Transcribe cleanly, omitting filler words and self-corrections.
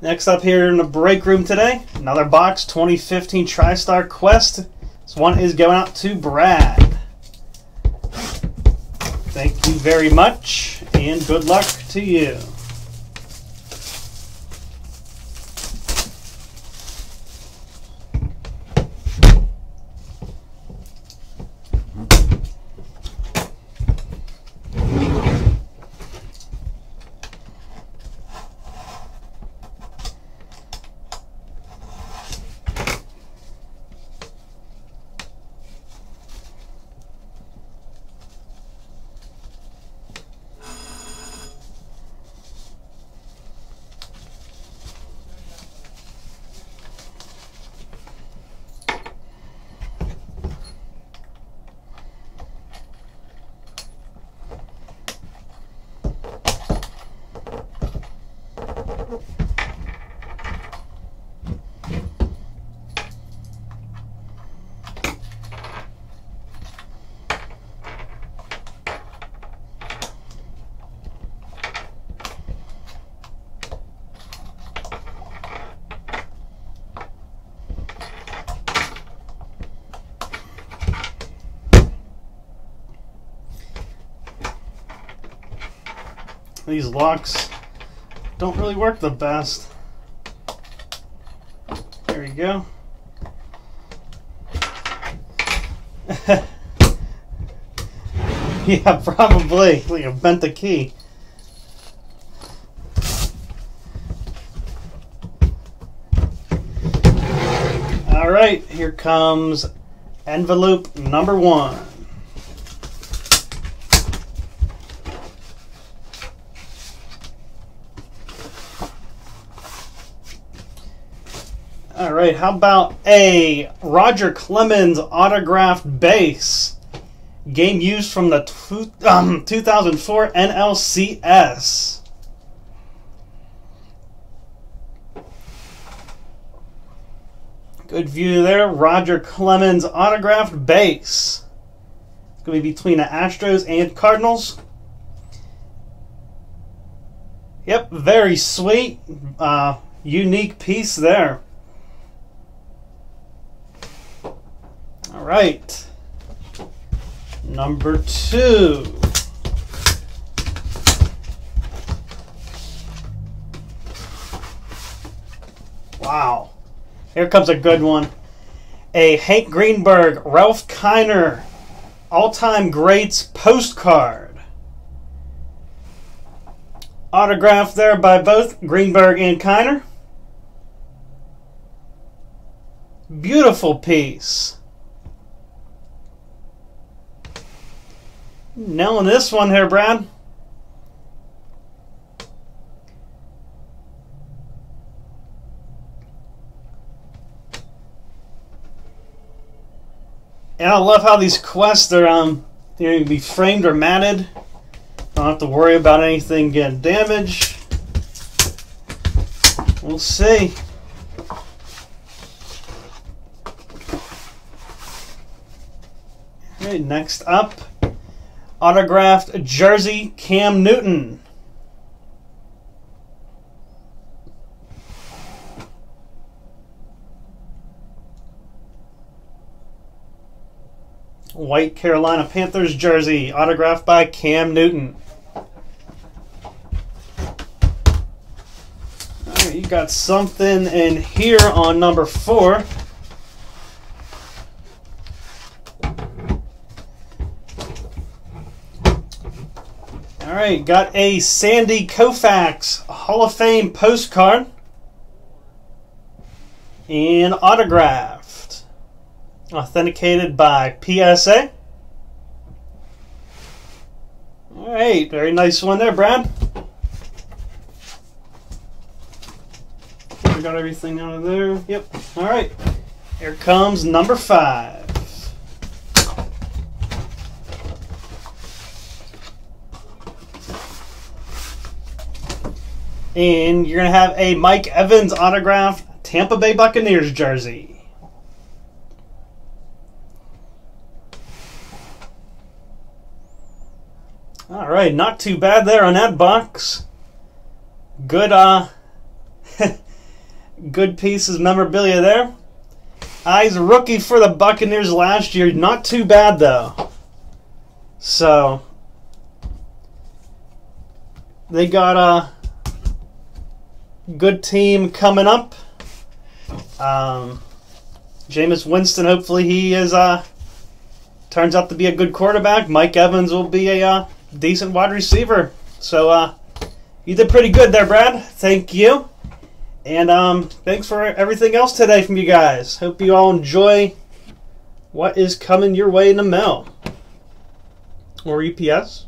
Next up here in the break room today, another box, 2015 Tristar Quest. This one is going out to Brad. Thank you very much, and good luck to you. These locks don't really work the best. There we go. Yeah, probably. Like I bent the key. All right, here comes envelope number 1. All right, how about a Roger Clemens autographed base? Game used from the 2004 NLCS. Good view there. Roger Clemens autographed base. It's going to be between the Astros and Cardinals. Yep, very sweet. Unique piece there. All right, number 2. Wow, here comes a good one. A Hank Greenberg, Ralph Kiner, all-time greats postcard. Autographed there by both Greenberg and Kiner. Beautiful piece. Nailing this one here, Brad. And I love how these quests are they can be framed or matted. Don't have to worry about anything getting damaged. We'll see. All right, next up, autographed jersey, Cam Newton. White Carolina Panthers jersey, autographed by Cam Newton. All right, you got something in here on number 4. All right, got a Sandy Koufax Hall of Fame postcard and autographed, authenticated by PSA. All right, very nice one there, Brad. We got everything out of there. Yep. All right, here comes number 5. And you're going to have a Mike Evans autographed Tampa Bay Buccaneers jersey. All right, not too bad there on that box. Good good pieces, memorabilia there. He's a rookie for the Buccaneers last year. Not too bad, though. So, they got a good team coming up. Jameis Winston, hopefully he is turns out to be a good quarterback. Mike Evans will be a decent wide receiver. So, you did pretty good there, Brad. Thank you. And thanks for everything else today from you guys. Hope you all enjoy what is coming your way in the mail. Or UPS.